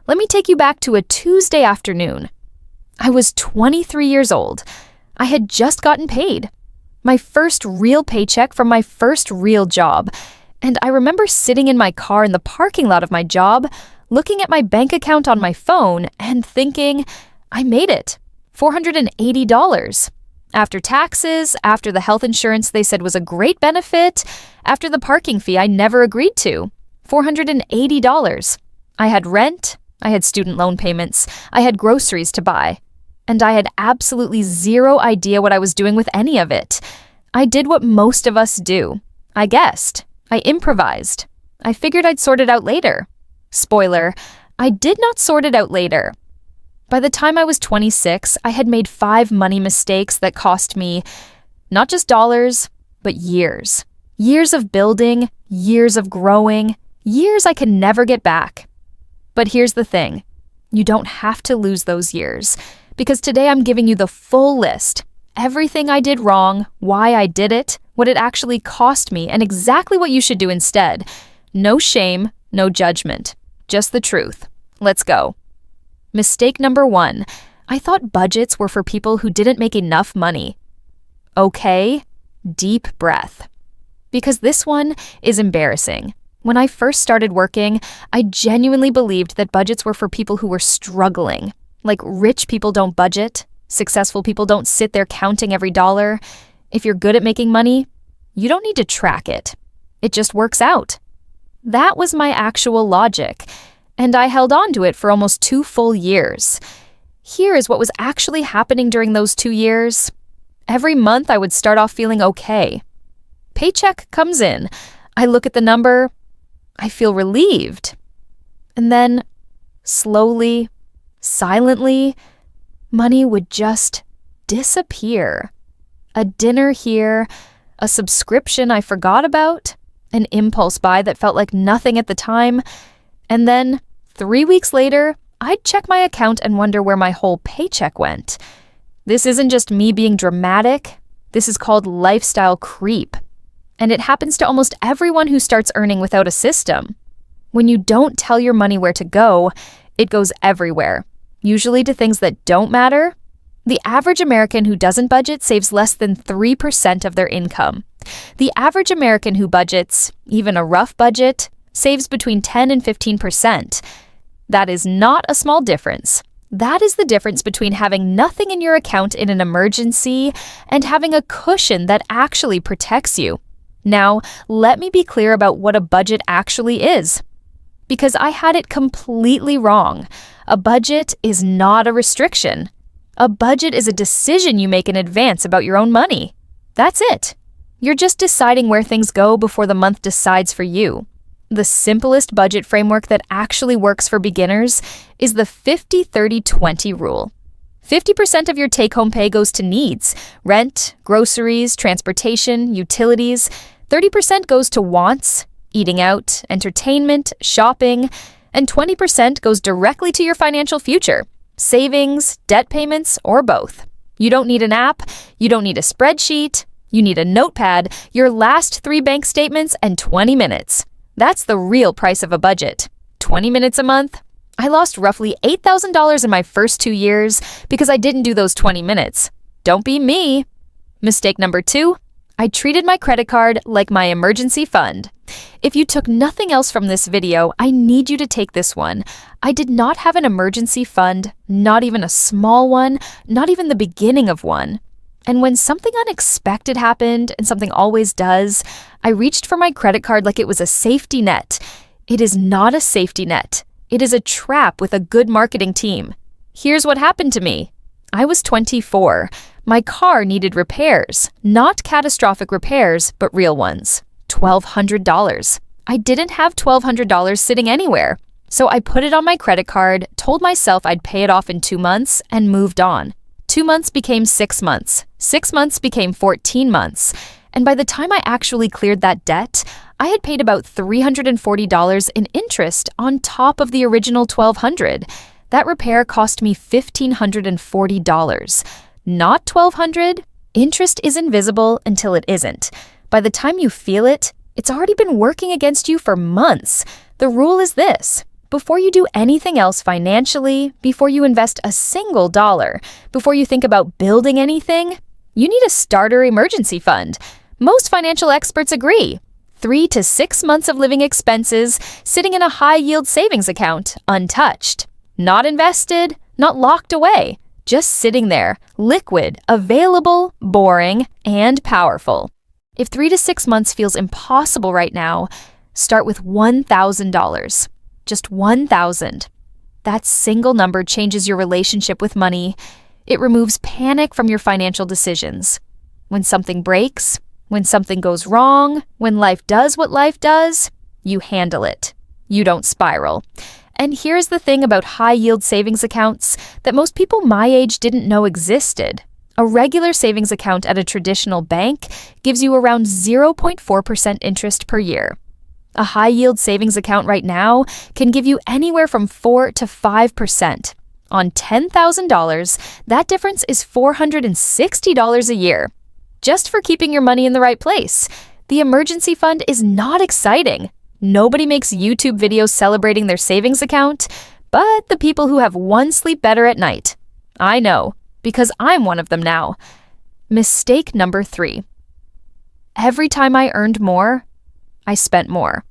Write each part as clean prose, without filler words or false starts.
Let me take you back to a Tuesday afternoon. I was 23 years old. I had just gotten paid. My first real paycheck from my first real job. And I remember sitting in my car in the parking lot of my job, looking at my bank account on my phone and thinking, I made it. $480. After taxes, after the health insurance they said was a great benefit, after the parking fee I never agreed to. $480. I had rent, I had student loan payments, I had groceries to buy. And I had absolutely zero idea what I was doing with any of it. I did what most of us do. I guessed. I improvised. I figured I'd sort it out later. Spoiler, I did not sort it out later. By the time I was 26, I had made 5 money mistakes that cost me not just dollars, but years. Years of building, years of growing, years I can never get back. But here's the thing. You don't have to lose those years, because today I'm giving you the full list. Everything I did wrong, why I did it, what it actually cost me, and exactly what you should do instead. No shame, no judgment. Just the truth. Let's go. Mistake number 1. I thought budgets were for people who didn't make enough money. Okay, deep breath. Because this one is embarrassing. When I first started working, I genuinely believed that budgets were for people who were struggling. Like rich people don't budget, successful people don't sit there counting every dollar. If you're good at making money, you don't need to track it. It just works out. That was my actual logic, and I held on to it for almost 2 full years. Here is what was actually happening during those 2 years. Every month I would start off feeling okay. Paycheck comes in. I look at the number. I feel relieved. And then, slowly, silently, money would just disappear. A dinner here, a subscription I forgot about, an impulse buy that felt like nothing at the time, and then 3 weeks later, I'd check my account and wonder where my whole paycheck went. This isn't just me being dramatic. This is called lifestyle creep. And it happens to almost everyone who starts earning without a system. When you don't tell your money where to go, it goes everywhere, usually to things that don't matter. The average American who doesn't budget saves less than 3% of their income. The average American who budgets, even a rough budget, saves between 10 and 15%. That is not a small difference. That is the difference between having nothing in your account in an emergency and having a cushion that actually protects you. Now, let me be clear about what a budget actually is. Because I had it completely wrong. A budget is not a restriction. A budget is a decision you make in advance about your own money. That's it. You're just deciding where things go before the month decides for you. The simplest budget framework that actually works for beginners is the 50-30-20 rule. 50% of your take-home pay goes to needs: rent, groceries, transportation, utilities. 30% goes to wants: eating out, entertainment, shopping. And 20% goes directly to your financial future: savings, debt payments, or both. You don't need an app. You don't need a spreadsheet. You need a notepad, your last 3 bank statements, and 20 minutes. That's the real price of a budget. 20 minutes a month? I lost roughly $8,000 in my first 2 years because I didn't do those 20 minutes. Don't be me. Mistake number 2, I treated my credit card like my emergency fund. If you took nothing else from this video, I need you to take this one. I did not have an emergency fund, not even a small one, not even the beginning of one. And when something unexpected happened, and something always does, I reached for my credit card like it was a safety net. It is not a safety net. It is a trap with a good marketing team. Here's what happened to me. I was 24. My car needed repairs, not catastrophic repairs, but real ones. $1,200. I didn't have $1,200 sitting anywhere. So I put it on my credit card, told myself I'd pay it off in 2 months, and moved on. 2 months became 6 months. 6 months became 14 months. And by the time I actually cleared that debt, I had paid about $340 in interest on top of the original $1,200. That repair cost me $1,540. Not $1,200. Interest is invisible until it isn't. By the time you feel it, it's already been working against you for months. The rule is this: Before you do anything else financially, before you invest a single dollar, before you think about building anything, you need a starter emergency fund. Most financial experts agree. 3 to 6 months of living expenses sitting in a high-yield savings account, untouched. Not invested, not locked away, just sitting there, liquid, available, boring, and powerful. If 3 to 6 months feels impossible right now, start with $1,000. Just $1,000. That single number changes your relationship with money. It removes panic from your financial decisions. When something breaks, when something goes wrong, when life does what life does, you handle it. You don't spiral. And here's the thing about high-yield savings accounts that most people my age didn't know existed. A regular savings account at a traditional bank gives you around 0.4% interest per year. A high-yield savings account right now can give you anywhere from 4 to 5%. On $10,000, that difference is $460 a year. Just for keeping your money in the right place. The emergency fund is not exciting. Nobody makes YouTube videos celebrating their savings account, but the people who have one sleep better at night. I know, because I'm one of them now. Mistake number 3. Every time I earned more, I spent more.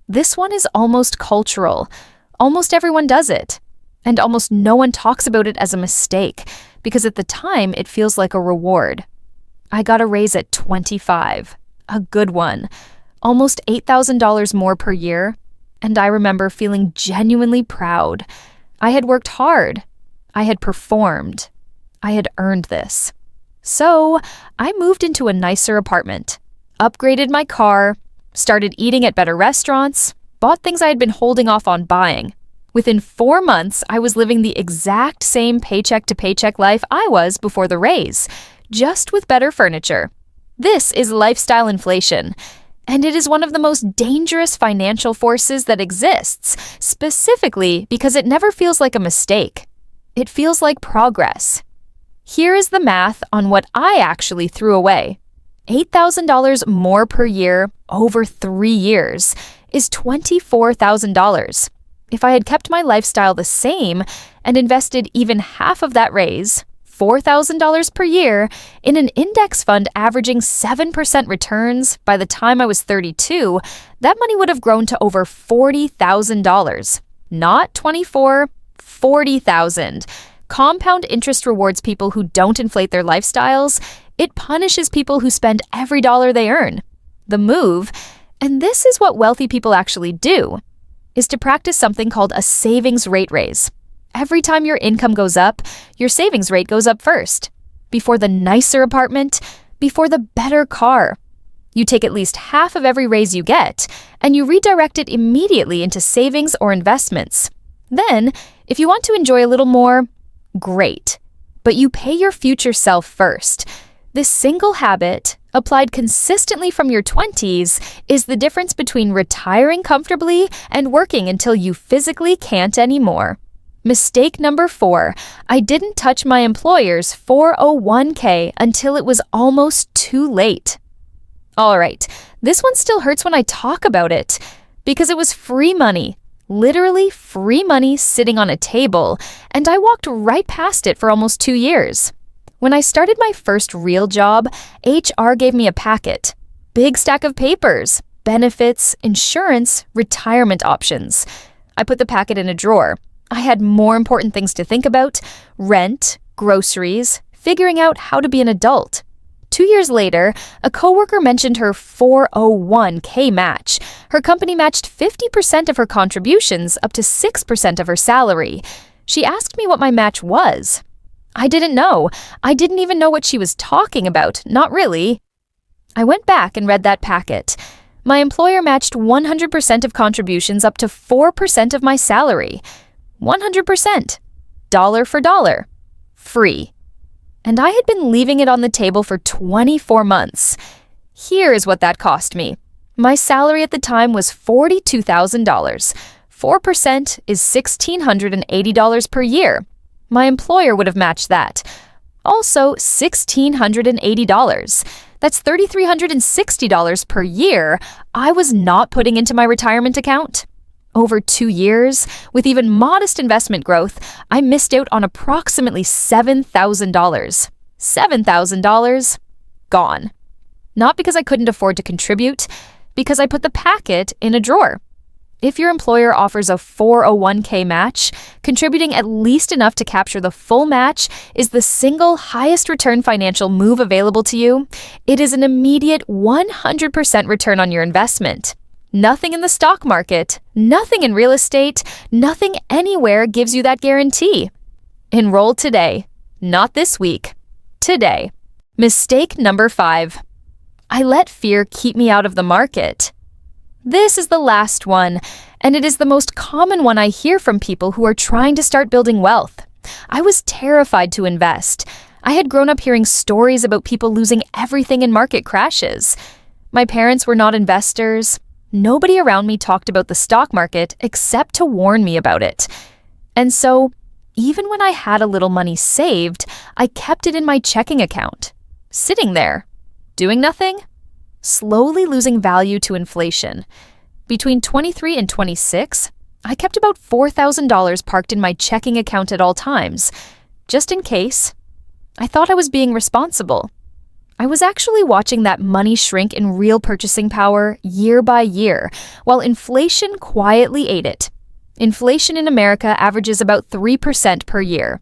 This one is almost cultural. Almost everyone does it. And almost no one talks about it as a mistake, because at the time it feels like a reward. I got a raise at 25. A good one. Almost $8,000 more per year. And I remember feeling genuinely proud. I had worked hard. I had performed. I had earned this. So I moved into a nicer apartment, upgraded my car, started eating at better restaurants, bought things I had been holding off on buying. Within 4 months, I was living the exact same paycheck-to-paycheck life I was before the raise, just with better furniture. This is lifestyle inflation, and it is one of the most dangerous financial forces that exists, specifically because it never feels like a mistake. It feels like progress. Here is the math on what I actually threw away. $8,000 more per year over 3 years is $24,000. If I had kept my lifestyle the same and invested even half of that raise, $4,000 per year, in an index fund averaging 7% returns by the time I was 32, that money would have grown to over $40,000. Not 24, 40,000. Compound interest rewards people who don't inflate their lifestyles. It punishes people who spend every dollar they earn. The move, and this is what wealthy people actually do, is to practice something called a savings rate raise. Every time your income goes up, your savings rate goes up first. Before the nicer apartment, before the better car. You take at least half of every raise you get, and you redirect it immediately into savings or investments. Then, if you want to enjoy a little more, great. But you pay your future self first. This single habit, applied consistently from your 20s, is the difference between retiring comfortably and working until you physically can't anymore. Mistake number 4, I didn't touch my employer's 401k until it was almost too late. All right, this one still hurts when I talk about it, because it was free money. Literally free money sitting on a table, and I walked right past it for almost 2 years. When I started my first real job, HR gave me a packet. Big stack of papers, benefits, insurance, retirement options. I put the packet in a drawer. I had more important things to think about: rent, groceries, figuring out how to be an adult. 2 years later, a coworker mentioned her 401k match. Her company matched 50% of her contributions up to 6% of her salary. She asked me what my match was. I didn't know. I didn't even know what she was talking about. Not really. I went back and read that packet. My employer matched 100% of contributions up to 4% of my salary. 100%. Dollar for dollar. Free. And I had been leaving it on the table for 24 months. Here is what that cost me. My salary at the time was $42,000. 4% is $1,680 per year. My employer would have matched that. Also, $1,680. That's $3,360 per year I was not putting into my retirement account. Over 2 years, with even modest investment growth, I missed out on approximately $7,000. $7,000 gone. Not because I couldn't afford to contribute, because I put the packet in a drawer. If your employer offers a 401k match, contributing at least enough to capture the full match is the single highest return financial move available to you. It is an immediate 100% return on your investment. Nothing in the stock market, nothing in real estate, nothing anywhere gives you that guarantee. Enroll today, not this week. Today. Mistake number 5. I let fear keep me out of the market. This is the last one, and it is the most common one I hear from people who are trying to start building wealth. I was terrified to invest. I had grown up hearing stories about people losing everything in market crashes. My parents were not investors. Nobody around me talked about the stock market except to warn me about it. And so, even when I had a little money saved, I kept it in my checking account, sitting there, doing nothing, slowly losing value to inflation. Between 23 and 26, I kept about $4,000 parked in my checking account at all times, just in case. I thought I was being responsible. I was actually watching that money shrink in real purchasing power year by year, while inflation quietly ate it. Inflation in America averages about 3% per year.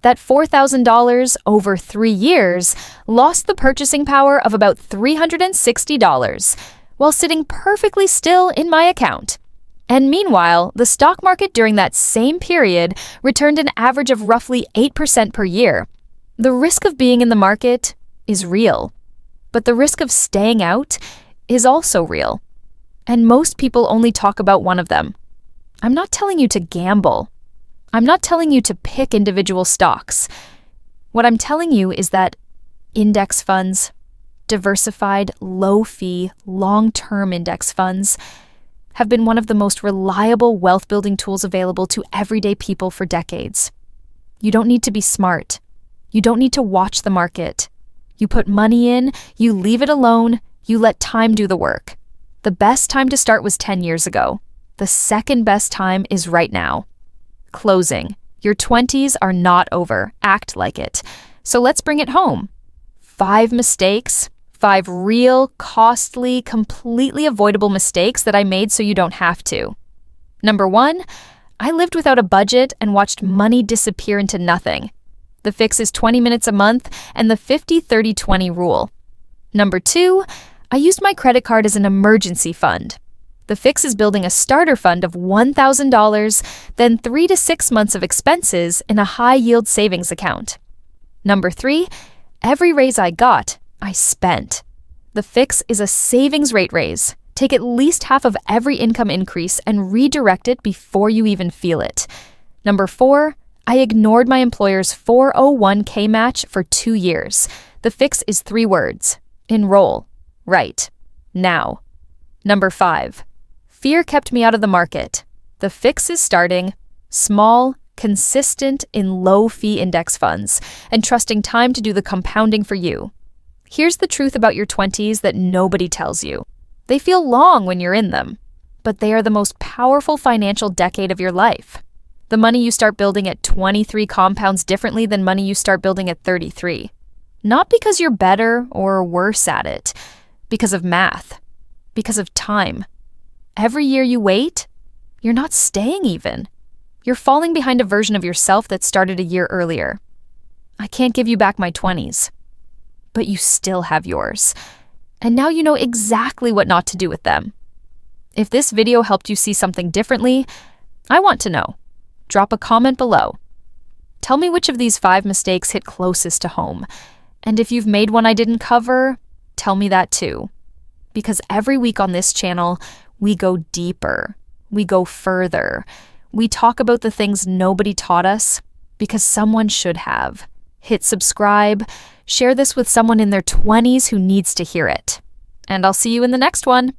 That $4,000 over 3 years lost the purchasing power of about $360 while sitting perfectly still in my account. And meanwhile, the stock market during that same period returned an average of roughly 8% per year. The risk of being in the market is real, but the risk of staying out is also real. And most people only talk about one of them. I'm not telling you to gamble. I'm not telling you to pick individual stocks. What I'm telling you is that index funds, diversified, low-fee, long-term index funds, have been one of the most reliable wealth-building tools available to everyday people for decades. You don't need to be smart. You don't need to watch the market. You put money in, you leave it alone, you let time do the work. The best time to start was 10 years ago. The second best time is right now. Closing. Your 20s are not over. Act like it. So let's bring it home. 5 mistakes, 5 real, costly, completely avoidable mistakes that I made so you don't have to. Number 1, I lived without a budget and watched money disappear into nothing. The fix is 20 minutes a month and the 50-30-20 rule. Number 2, I used my credit card as an emergency fund. The fix is building a starter fund of $1,000, then 3 to 6 months of expenses in a high-yield savings account. Number 3, every raise I got, I spent. The fix is a savings rate raise. Take at least half of every income increase and redirect it before you even feel it. Number 4, I ignored my employer's 401k match for 2 years. The fix is 3 words. Enroll. Right. Now. Number 5, fear kept me out of the market. The fix is starting small, consistent in low-fee index funds, and trusting time to do the compounding for you. Here's the truth about your 20s that nobody tells you. They feel long when you're in them, but they are the most powerful financial decade of your life. The money you start building at 23 compounds differently than money you start building at 33. Not because you're better or worse at it, because of math, because of time. Every year you wait, you're not staying even. You're falling behind a version of yourself that started a year earlier. I can't give you back my 20s, but you still have yours. And now you know exactly what not to do with them. If this video helped you see something differently, I want to know. Drop a comment below. Tell me which of these 5 mistakes hit closest to home. And if you've made one I didn't cover, tell me that too. Because every week on this channel, we go deeper. We go further. We talk about the things nobody taught us because someone should have. Hit subscribe. Share this with someone in their 20s who needs to hear it. And I'll see you in the next one.